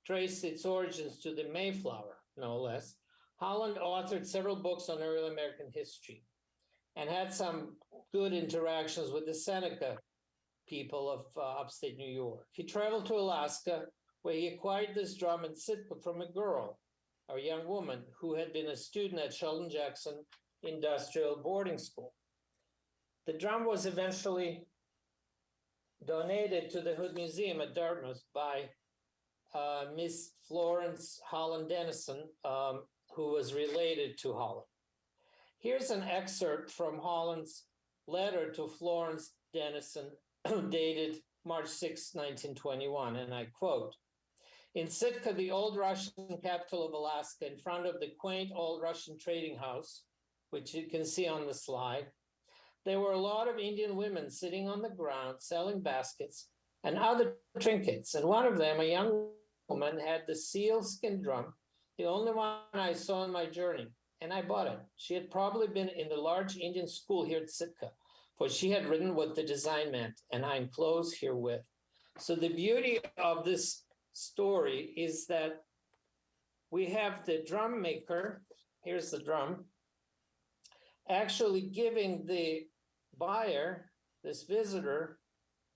traced its origins to the Mayflower, no less, Holland authored several books on early American history and had some good interactions with the Seneca people of upstate New York. He traveled to Alaska, where he acquired this drum in Sitka from a girl, a young woman, who had been a student at Sheldon Jackson Industrial Boarding School. The drum was eventually donated to the Hood Museum at Dartmouth by Miss Florence Holland Dennison, who was related to Holland. Here's an excerpt from Holland's letter to Florence Dennison, dated March 6, 1921, and I quote, "In Sitka, the old Russian capital of Alaska, in front of the quaint old Russian trading house, which you can see on the slide, there were a lot of Indian women sitting on the ground selling baskets and other trinkets, and one of them, a young woman, had the sealskin drum, the only one I saw on my journey, and I bought it. She had probably been in the large Indian school here at Sitka, for she had written what the design meant, and I enclose herewith." So the beauty of this story is that we have the drum maker, here's the drum, actually giving the buyer, this visitor,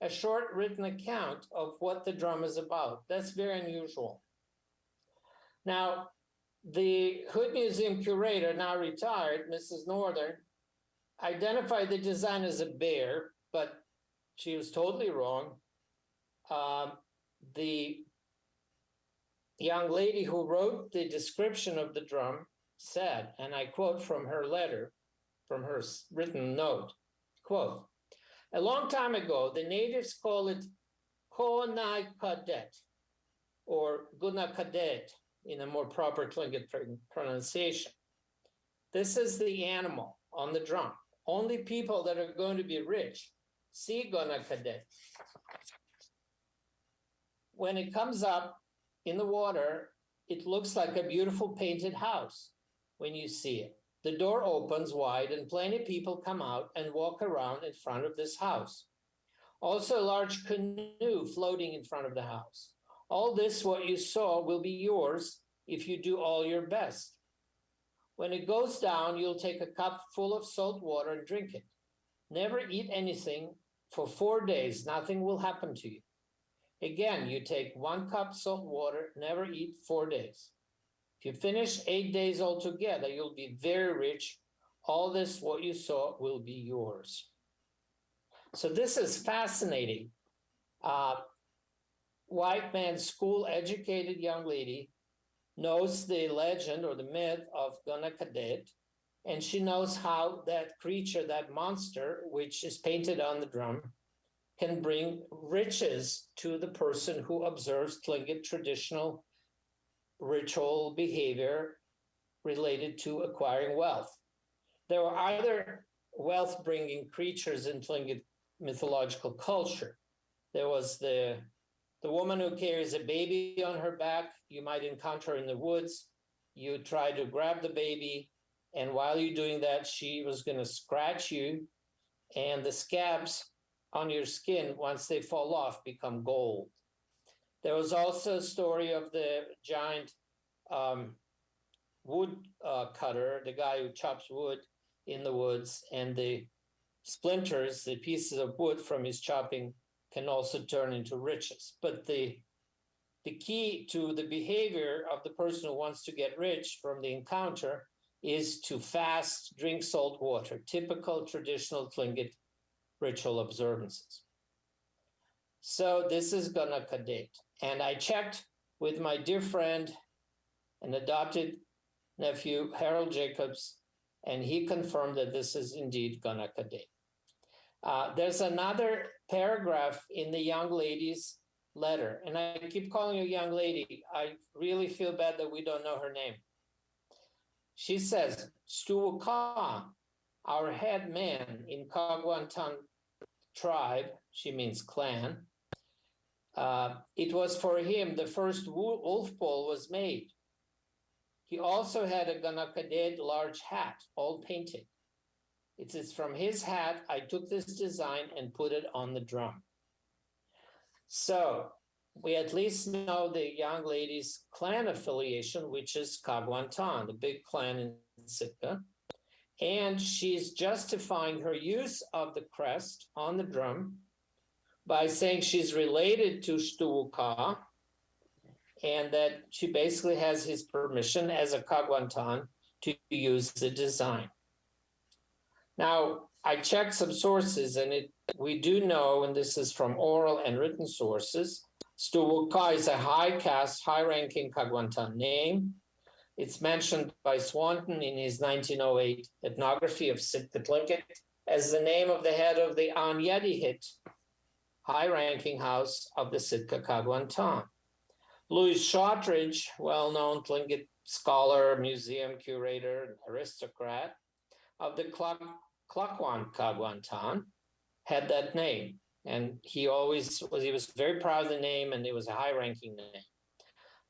a short written account of what the drum is about. That's very unusual. Now, the Hood Museum curator, now retired, Mrs. Northern, identified the design as a bear, but she was totally wrong. The young lady who wrote the description of the drum said, and I quote from her letter, from her written note, quote, "A long time ago, the natives call it Konai-Kadet or Gunakadet in a more proper Tlingit pronunciation. This is the animal on the drum. Only people that are going to be rich see Gunakadet. When it comes up in the water, it looks like a beautiful painted house when you see it. The door opens wide and plenty of people come out and walk around in front of this house. Also a large canoe floating in front of the house. All this, what you saw, will be yours if you do all your best. When it goes down, you'll take a cup full of salt water and drink it. Never eat anything for 4 days. Nothing will happen to you. Again, you take 1 cup salt water, never eat 4 days. If you finish 8 days altogether, you'll be very rich. All this, what you saw, will be yours." So this is fascinating. White man, school-educated young lady knows the legend or the myth of Gunakadet, and she knows how that creature, that monster, which is painted on the drum, can bring riches to the person who observes Tlingit traditional ritual behavior related to acquiring wealth. There were other wealth-bringing creatures in Tlingit mythological culture. There was the woman who carries a baby on her back. You might encounter her in the woods. You try to grab the baby, and while you're doing that, she was going to scratch you, and the scabs on your skin, once they fall off, become gold. There was also a story of the giant wood cutter, the guy who chops wood in the woods, and the splinters, the pieces of wood from his chopping, can also turn into riches. But the key to the behavior of the person who wants to get rich from the encounter is to fast, drink salt water, typical traditional Tlingit ritual observances. So this is Gunakadet. And I checked with my dear friend and adopted nephew, Harold Jacobs, and he confirmed that this is indeed Gunakadet. There's another paragraph in the young lady's letter, and I keep calling her young lady. I really feel bad that we don't know her name. She says, "Stuwaka, our head man in Kagwantan tribe," she means clan, "it was for him the first wolf pole was made. He also had a Gunakadet large hat, all painted. It is from his hat I took this design and put it on the drum." So we at least know the young lady's clan affiliation, which is Kagwantan, the big clan in Sitka. And she's justifying her use of the crest on the drum by saying she's related to Shtuwuka and that she basically has his permission as a Kagwantan to use the design. Now, I checked some sources, and we do know, and this is from oral and written sources, Shtuwuka is a high caste, high-ranking Kagwantan name. It's mentioned by Swanton in his 1908 ethnography of Sitka Tlingit as the name of the head of the Anyedihit, high-ranking house of the Sitka Kagwantan. Louis Shotridge, well-known Tlingit scholar, museum curator, aristocrat of the Klakwan Kagwantan, had that name. And he was very proud of the name, and it was a high-ranking name.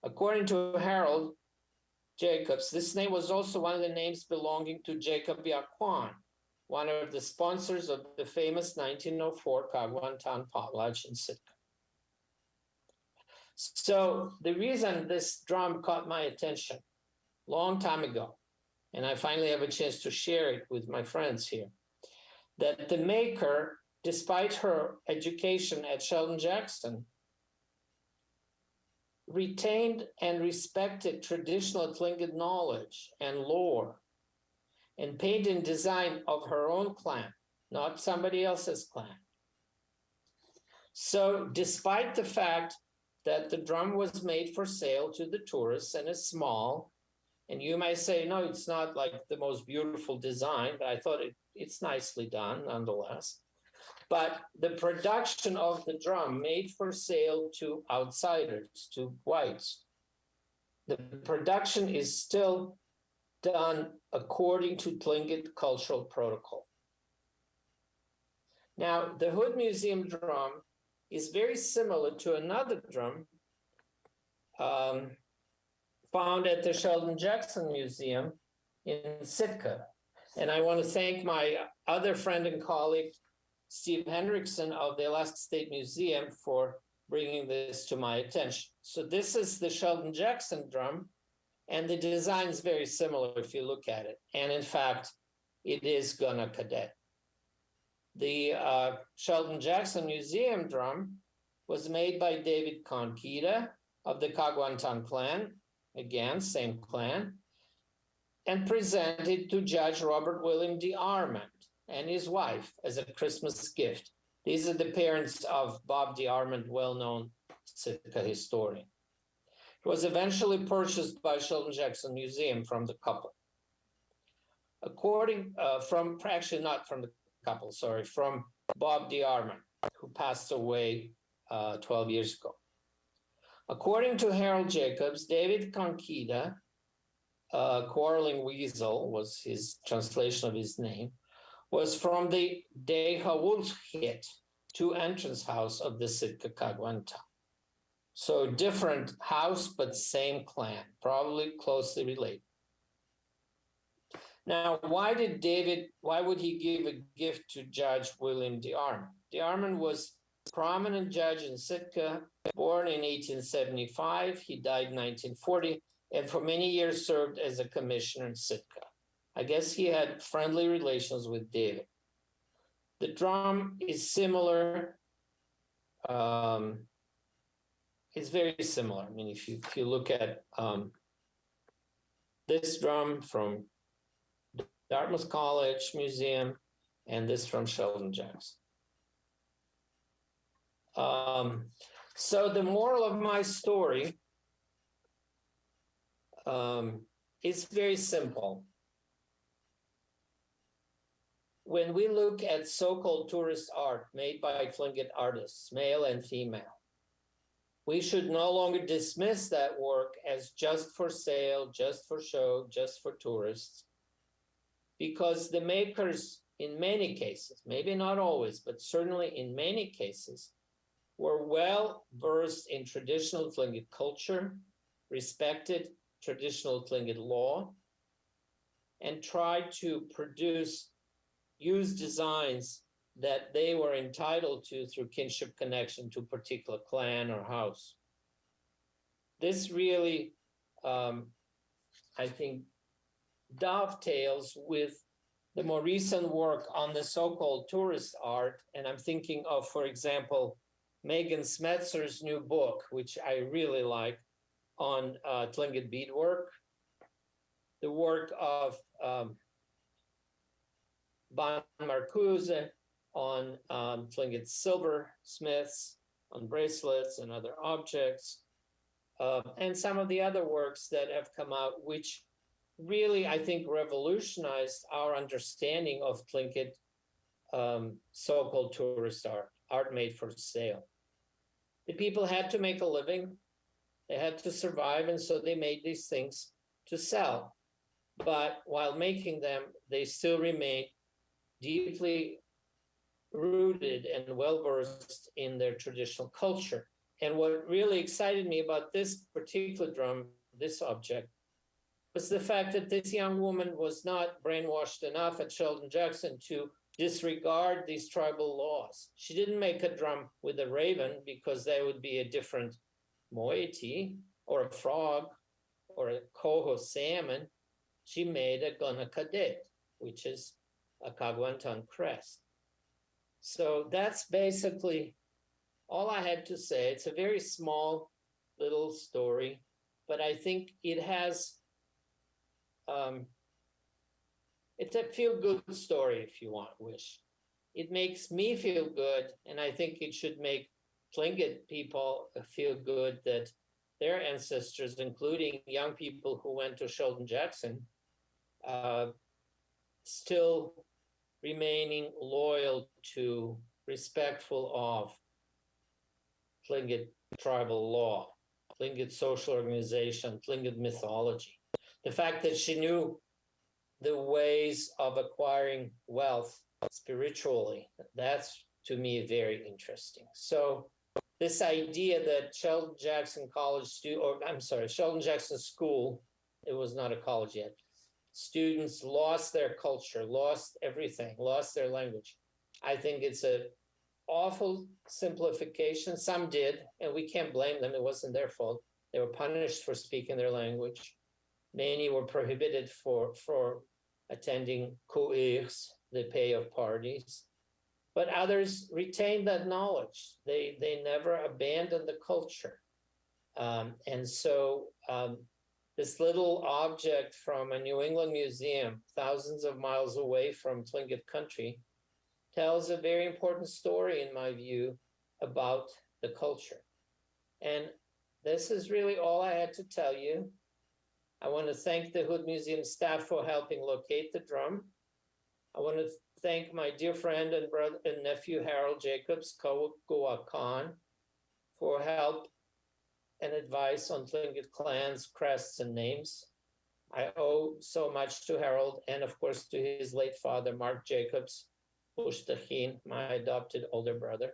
According to Harold Jacobs, this name was also one of the names belonging to Jacob Yakwan, one of the sponsors of the famous 1904 Kagwantan potlatch in Sitka. So the reason this drum caught my attention long time ago, and I finally have a chance to share it with my friends here, that the maker, despite her education at Sheldon-Jackson, retained and respected traditional Tlingit knowledge and lore and paint and design of her own clan, not somebody else's clan. So despite the fact that the drum was made for sale to the tourists and is small, and you may say, no, it's not like the most beautiful design, but I thought it's nicely done nonetheless. But the production of the drum made for sale to outsiders, to whites, the production is still done according to Tlingit cultural protocol. Now, the Hood Museum drum is very similar to another drum found at the Sheldon-Jackson Museum in Sitka. And I want to thank my other friend and colleague, Steve Hendrickson of the Alaska State Museum, for bringing this to my attention. So this is the Sheldon-Jackson drum, and the design is very similar if you look at it. And in fact, it is Guna Cadet. The Sheldon-Jackson Museum drum was made by David Konkita of the Kagwantan clan, again, same clan, and presented to Judge Robert William D. Armand and his wife as a Christmas gift. These are the parents of Bob D. Armand, well-known Sitka historian. It was eventually purchased by Sheldon-Jackson Museum from the couple. Actually not from the couple, sorry, from Bob D. Armand, who passed away 12 years ago. According to Harold Jacobs, David Konkita, Quarreling Weasel was his translation of his name, was from the Dehawulhit, two entrance house of the Sitka Kagwantan. So different house, but same clan, probably closely related. Now, why would he give a gift to Judge William D. Armand? D. Armand was a prominent judge in Sitka, born in 1875. He died in 1940, and for many years served as a commissioner in Sitka. I guess he had friendly relations with David. The drum is similar. It's very similar. I mean, if you look at this drum from Dartmouth College Museum and this from Sheldon-Jackson. So the moral of my story is very simple. When we look at so-called tourist art made by Tlingit artists, male and female, we should no longer dismiss that work as just for sale, just for show, just for tourists, because the makers, in many cases, maybe not always, but certainly in many cases, were well versed in traditional Tlingit culture, respected traditional Tlingit law, and tried to use designs that they were entitled to through kinship connection to a particular clan or house. This really, I think, dovetails with the more recent work on the so-called tourist art. And I'm thinking of, for example, Megan Smetzer's new book, which I really like, on Tlingit beadwork, the work of Ban Marcuse on Tlingit silversmiths, on bracelets and other objects, and some of the other works that have come out, which really, I think, revolutionized our understanding of Tlingit so-called tourist art made for sale. The people had to make a living, they had to survive, and so they made these things to sell. But while making them, they still remained deeply rooted and well-versed in their traditional culture. And what really excited me about this particular drum, this object, was the fact that this young woman was not brainwashed enough at Sheldon Jackson to disregard these tribal laws. She didn't make a drum with a raven because that would be a different moiety or a frog or a coho salmon. She made a gona cadet, which is a Caguantan crest. So that's basically all I had to say. It's a very small little story, but I think it has, it's a feel-good story, if you wish. It makes me feel good, and I think it should make Tlingit people feel good that their ancestors, including young people who went to Sheldon Jackson, still remaining loyal to, respectful of Tlingit tribal law, Tlingit social organization, Tlingit mythology. The fact that she knew the ways of acquiring wealth spiritually, that's to me very interesting. So this idea that Sheldon Jackson Sheldon Jackson School, it was not a college yet, students lost their culture, lost everything, lost their language. I think it's an awful simplification. Some did, and we can't blame them. It wasn't their fault. They were punished for speaking their language. Many were prohibited for attending ku'irs, the pay of parties. But others retained that knowledge. They never abandoned the culture. And so this little object from a New England museum, thousands of miles away from Tlingit country, tells a very important story, in my view, about the culture. And this is really all I had to tell you. I want to thank the Hood Museum staff for helping locate the drum. I want to thank my dear friend and brother and nephew, Harold Jacobs, Sergei Kan, for help and advice on Tlingit clans, crests, and names. I owe so much to Harold and, of course, to his late father, Mark Jacobs, Bushtachin, my adopted older brother.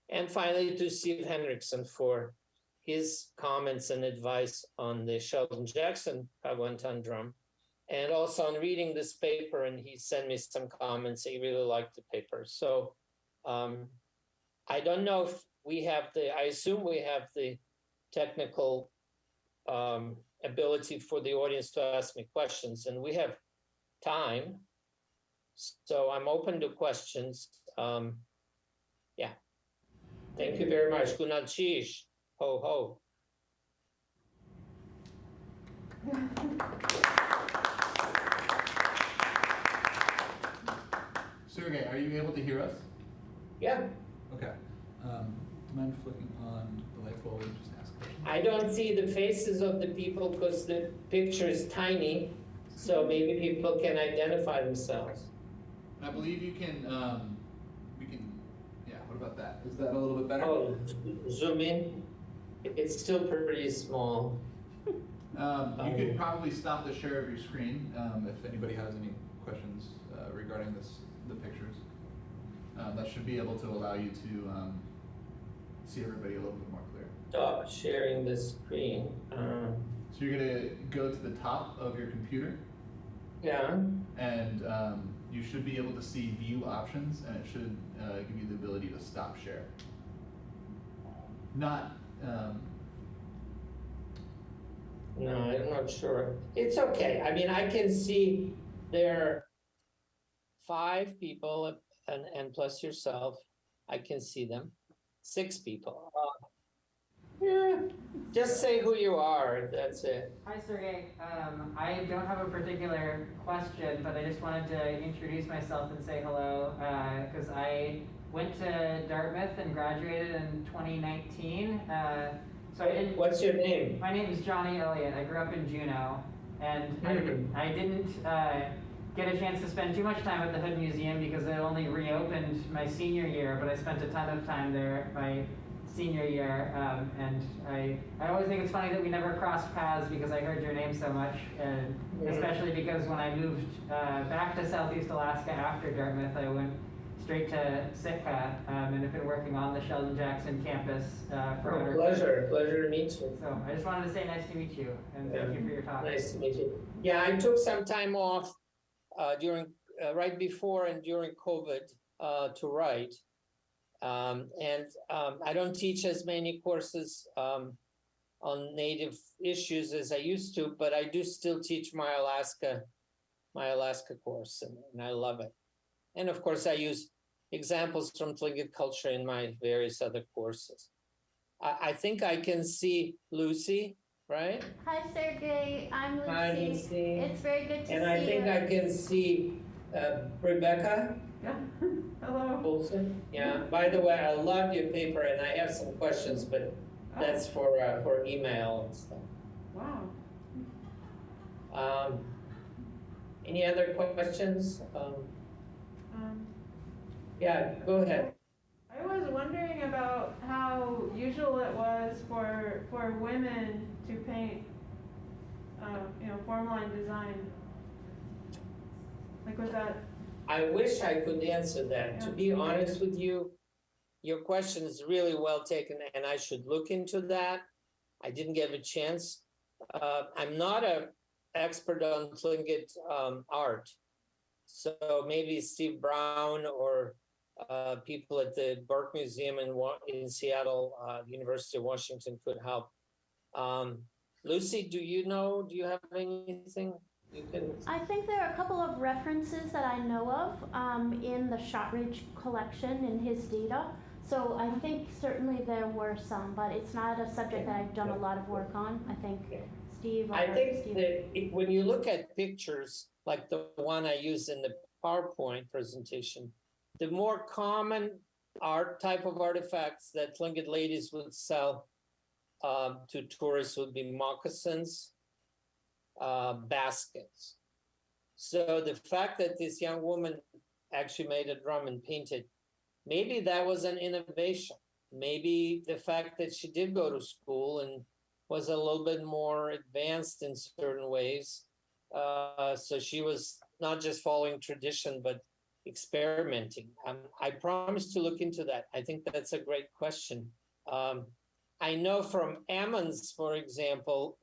And finally, to Steve Henriksen for his comments and advice on the Sheldon Jackson Caguantan drum, and also on reading this paper, and he sent me some comments. He really liked the paper. So I don't know if we have I assume we have the technical ability for the audience to ask me questions, and we have time. So I'm open to questions. Yeah. Thank you very much. Gunal Chish. Ho, ho. Sergei, are you able to hear us? Yeah. Okay. Do you mind flicking on the light bulb and just ask questions? I don't see the faces of the people because the picture is tiny, so maybe people can identify themselves. I believe you can, yeah, what about that? Is that a little bit better? Oh, zoom in. It's still pretty small. You could probably stop the share of your screen if anybody has any questions regarding the pictures. That should be able to allow you to see everybody a little bit more clear. Stop sharing the screen. So you're going to go to the top of your computer, Yeah. And you should be able to see view options, and it should give you the ability to stop share. Not. No, I'm not sure. It's okay. I mean, I can see there are 5 people and plus yourself. I can see them. 6 people. Yeah, just say who you are. That's it. Hi, Sergei. I don't have a particular question, but I just wanted to introduce myself and say hello because I went to Dartmouth and graduated in 2019. So I didn't. What's your name? My name is Johnny Elliott. I grew up in Juneau, and I didn't get a chance to spend too much time at the Hood Museum because it only reopened my senior year, but I spent a ton of time there my senior year, and I always think it's funny that we never crossed paths because I heard your name so much, and especially because when I moved back to Southeast Alaska after Dartmouth, I went straight to SITCA and have been working on the Sheldon Jackson campus for Pleasure to meet you. So I just wanted to say nice to meet you, and thank you for your talk. Nice to meet you. Yeah, I took some time off during right before and during COVID to write. I don't teach as many courses on Native issues as I used to, but I do still teach my Alaska course, and I love it. And of course, I use examples from Tlingit culture in my various other courses. I think I can see Lucy, right? Hi, Sergei. I'm Lucy. Hi, Lucy. It's very good to see you. And I think I can see Rebecca. Yeah. Hello. Olson. Yeah. By the way, I love your paper, and I have some questions, but that's for email and stuff. Wow. Any other questions? Yeah, go ahead. I was wondering about how usual it was for women to paint, form line design. Like, was that? I wish I could answer that. Yeah. To be honest with you, your question is really well taken, and I should look into that. I didn't get a chance. I'm not an expert on Tlingit art, so maybe Steve Brown or people at the Burke Museum in Seattle, University of Washington could help. Lucy, do you have anything you can? I think there are a couple of references that I know of in the Shotridge collection in his data. So I think certainly there were some, but it's not a subject that I've done a lot of work on. I think Steve. I think that when you look at pictures like the one I used in the PowerPoint presentation, the more common art type of artifacts that Tlingit ladies would sell to tourists would be moccasins, baskets. So the fact that this young woman actually made a drum and painted, maybe that was an innovation. Maybe the fact that she did go to school and was a little bit more advanced in certain ways. So she was not just following tradition, but experimenting. I promise to look into that. I think that's a great question. I know from Ammons, for example,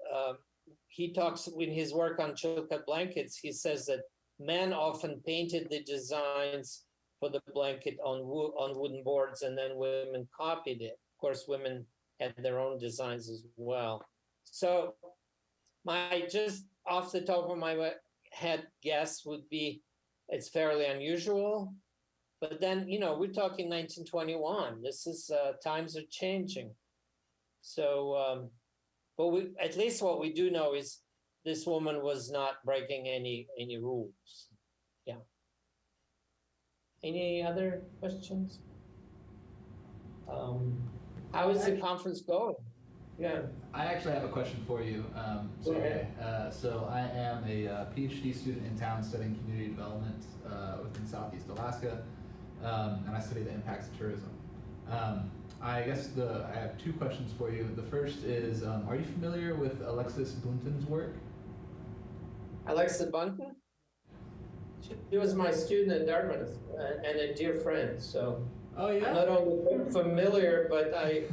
he talks in his work on Chilkat blankets, he says that men often painted the designs for the blanket on wooden boards, and then women copied it. Of course, women had their own designs as well. So my just off the top of my head guess would be it's fairly unusual. But then, we're talking 1921. This is times are changing. So, but at least what we do know is this woman was not breaking any rules. Yeah. Any other questions? How is the conference going? Yeah. I actually have a question for you. So I am a PhD student in town studying community development within Southeast Alaska, and I study the impacts of tourism. I guess I have 2 questions for you. The first is, are you familiar with Alexis Bunton's work? Alexis Bunton? She was my student at Dartmouth and a dear friend. So oh, yeah? I'm not only familiar, but I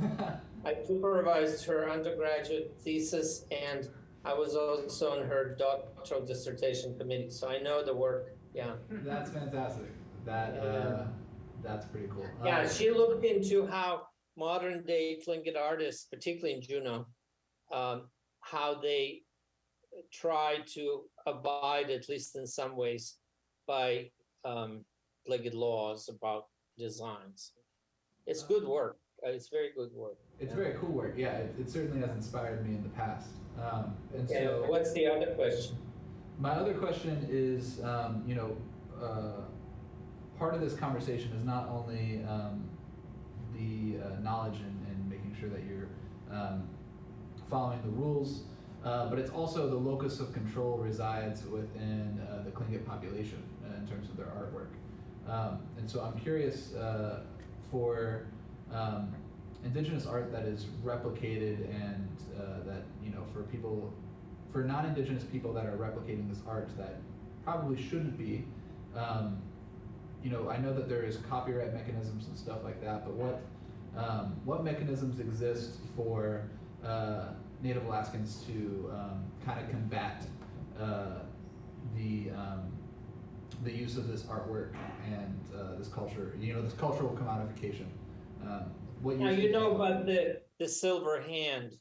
supervised her undergraduate thesis, and I was also on her doctoral dissertation committee, so I know the work. Yeah. That's fantastic. That's pretty cool. Yeah, she looked into how modern day Tlingit artists, particularly in Juneau, how they try to abide, at least in some ways, by Tlingit laws about designs. It's good work. It's very good work. It's very cool work. Yeah, it certainly has inspired me in the past. And Yeah. so, What's the other question? my other question is, part of this conversation is not only the knowledge and making sure that you're following the rules, but it's also the locus of control resides within the Tlingit population in terms of their artwork. And so I'm curious for indigenous art that is replicated and that, for non-indigenous people that are replicating this art that probably shouldn't be, I know that there is copyright mechanisms and stuff like that, but what mechanisms exist for Native Alaskans to kind of combat the use of this artwork and this culture, this cultural commodification? Now, you know about the silver hand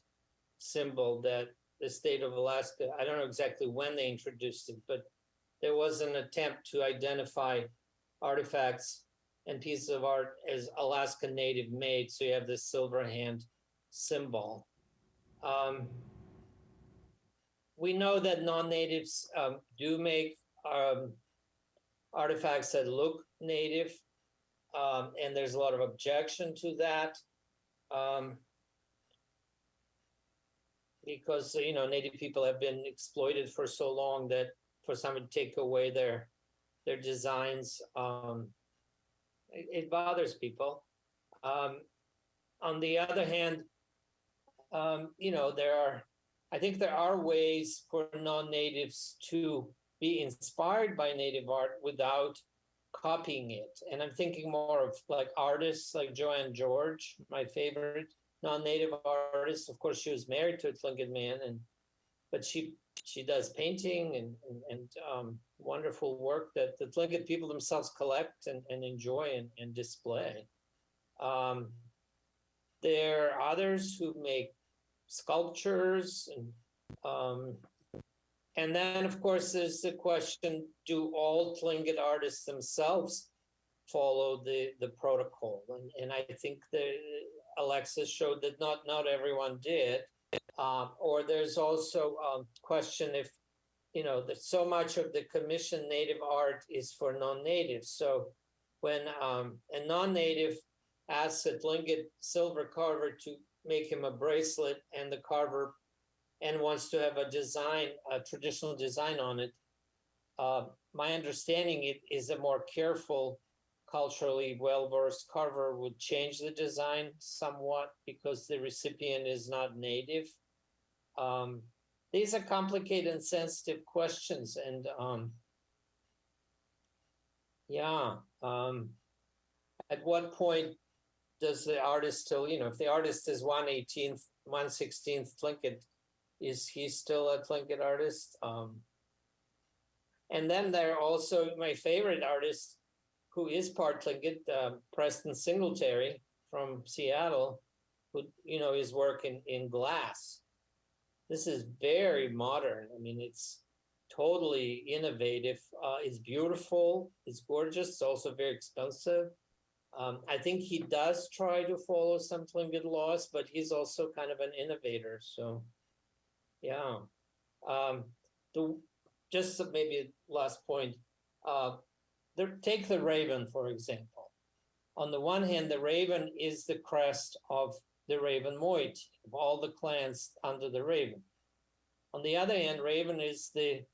symbol that the state of Alaska, I don't know exactly when they introduced it, but there was an attempt to identify artifacts and pieces of art as Alaska Native made. So you have this silver hand symbol. We know that non-natives do make artifacts that look native, and there's a lot of objection to that because Native people have been exploited for so long that for someone to take away their designs, it bothers people. On the other hand, I think there are ways for non-natives to be inspired by Native art without copying it. And I'm thinking more of like artists like Joanne George, my favorite non-Native artist. Of course, she was married to a Tlingit man, but she does painting and wonderful work that the Tlingit people themselves collect and enjoy and display. There are others who make sculptures and then, of course, there's the question: do all Tlingit artists themselves follow the protocol? And I think Alexis showed that not everyone did. Or there's also a question if that so much of the commissioned Native art is for non-natives. So when a non-native asks a Tlingit silver carver to make him a bracelet, and the carver wants to have a traditional design on it, my understanding it is a more careful, culturally well-versed carver would change the design somewhat because the recipient is not native. These are complicated and sensitive questions, and at what point does the artist still, if the artist is 1/18th, 1/16th Tlingit, is he still a Tlingit artist? And then there are also my favorite artist, who is part Tlingit, Preston Singletary from Seattle, who his work in glass. This is very modern. I mean, it's totally innovative. It's beautiful. It's gorgeous. It's also very expensive. I think he does try to follow some Tlingit laws, but he's also kind of an innovator. So, yeah. Just maybe last point. Take the raven, for example. On the one hand, the raven is the crest of the Raven moiety, of all the clans under the raven. On the other hand, Raven is the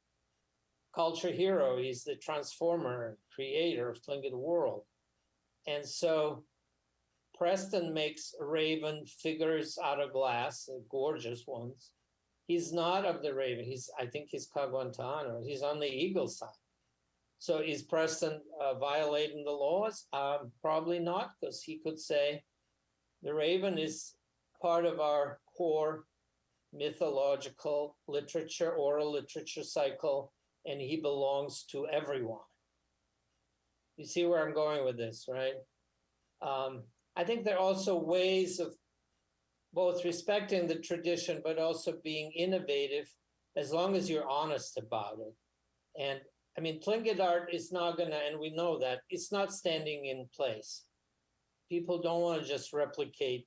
culture hero. He's the transformer, creator of Tlingit world. And so Preston makes raven figures out of glass, gorgeous ones. He's not of the raven. I think he's Kaguantano. He's on the eagle side. So is Preston violating the laws? Probably not, because he could say the raven is part of our core mythological literature, oral literature cycle, and he belongs to everyone. You see where I'm going with this, right? I think there are also ways of both respecting the tradition, but also being innovative, as long as you're honest about it. And I mean, Tlingit art is not gonna, and we know that, it's not standing in place. People don't want to just replicate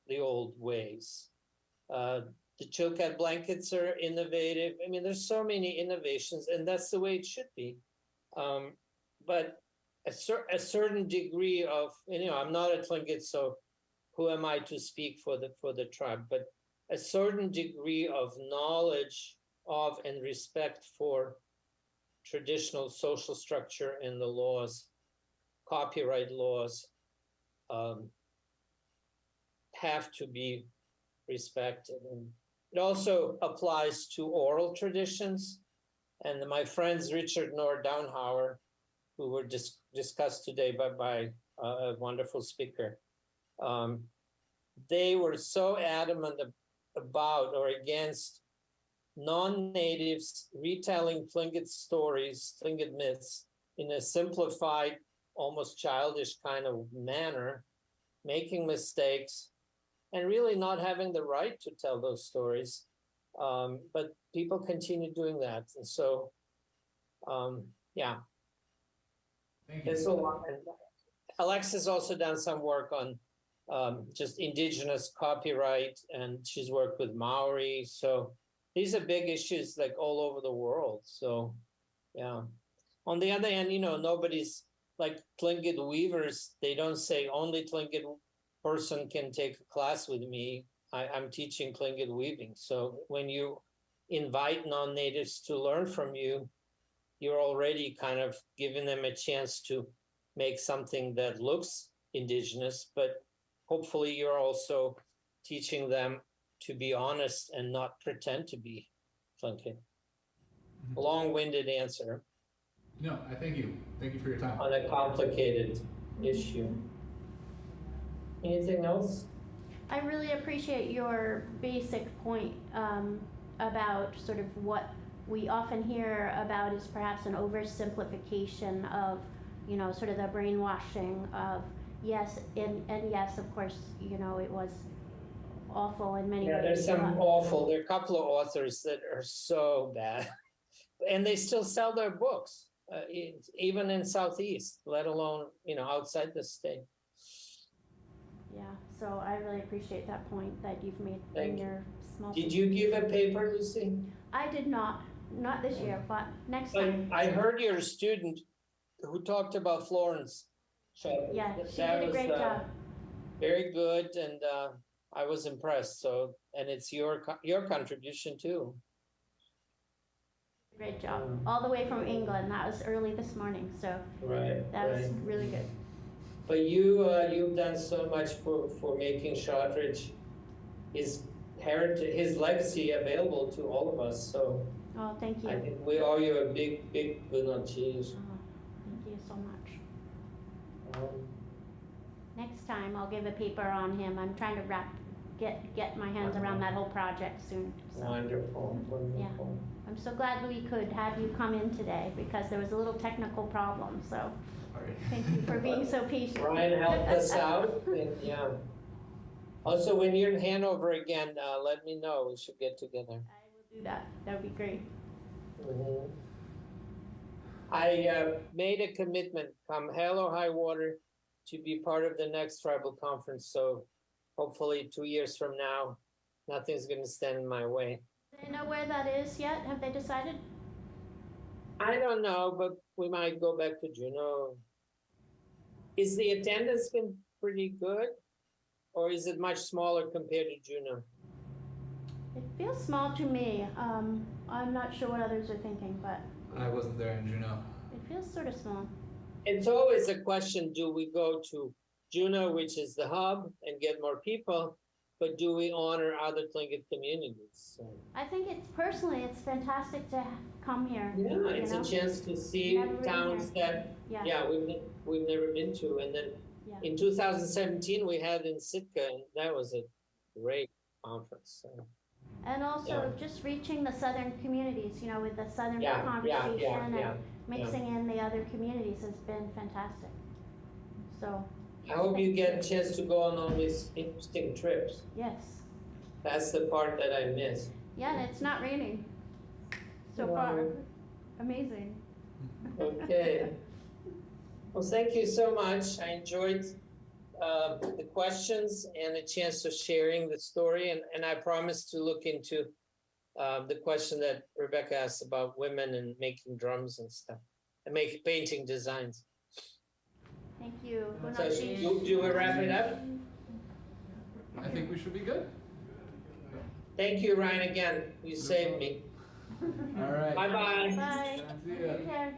the old ways. The Chilkat blankets are innovative. I mean, there's so many innovations, and that's the way it should be. But a certain degree of, I'm not a Tlingit, so who am I to speak for the tribe? But a certain degree of knowledge of and respect for traditional social structure and the laws, copyright laws, have to be respected. And it also applies to oral traditions. And my friends Richard Noor Downhauer, who were discussed today by a wonderful speaker, they were so adamant about or against non-natives retelling Tlingit stories, Tlingit myths, in a simplified, almost childish kind of manner, making mistakes, and really not having the right to tell those stories. But people continue doing that. And so, yeah. Thank you. There's a lot. And Alexa's also done some work on just indigenous copyright, and she's worked with Maori. So these are big issues like all over the world. So, yeah. On the other hand, nobody's like Tlingit weavers. They don't say only Tlingit person can take a class with me. I'm teaching Tlingit weaving. So when you invite non-natives to learn from you, you're already kind of giving them a chance to make something that looks indigenous, but hopefully you're also teaching them to be honest and not pretend to be Tlingit. Long-winded answer. No, I thank you. Thank you for your time. On a complicated issue. Anything else? I really appreciate your basic point about sort of what we often hear about is perhaps an oversimplification of, sort of the brainwashing of yes, and yes, of course, it was awful in many ways. Yeah, there's some awful. There are a couple of authors that are so bad, and they still sell their books, even in Southeast, let alone outside the state. Yeah, so I really appreciate that point that you've made Thank in you. your small. Did you give a paper, Lucy? I did not this year, but next But time. I heard your student who talked about Florence. Yeah, she That did a great job. Very good, and I was impressed. So, and it's your contribution too. Great job, all the way from England. That was early this morning, so that was really good. But you've done so much for making Shortridge, his heritage, his legacy available to all of us. So Oh, thank you. I think we owe you a big good cheese. Thank you so much. Next time I'll give a paper on him. I'm trying to get my hands around that whole project soon. So. Wonderful. Yeah. I'm so glad we could have you come in today because there was a little technical problem. So thank you for being so patient. Ryan helped us out. And, yeah. Also, when you're in Hanover again, let me know. We should get together. I will do that. That would be great. Mm-hmm. I made a commitment, come hell or high water, to be part of the next tribal conference. So hopefully 2 years from now, nothing's going to stand in my way. Do they know where that is yet? Have they decided? I don't know, but we might go back to Juneau. Is the attendance been pretty good? Or is it much smaller compared to Juneau? It feels small to me. I'm not sure what others are thinking, but I wasn't there in Juneau. it feels sort of small. It's always a question, do we go to Juneau, which is the hub, and get more people, but do we honor other Tlingit communities? So, I think it's fantastic to come here. yeah, it's a chance to see Never been towns that we've never been to. And then in 2017 we had in Sitka, and that was a great conference. So. And also Yeah. just reaching the southern communities, you know, with the southern Yeah, conversation yeah. and mixing in the other communities has been fantastic. So, I hope you get a chance to go on all these interesting trips. yes. That's the part that I miss. Yeah, and it's not raining so Wow. far. Amazing. Okay. Well, thank you so much. I enjoyed the questions and the chance of sharing the story. And I promise to look into the question that Rebecca asked about women and making drums and stuff, and painting designs. Thank you. So do we wrap it up? I think we should be good. Thank you, Ryan, again. You saved me. All right. Bye-bye. Bye. See ya. Take care.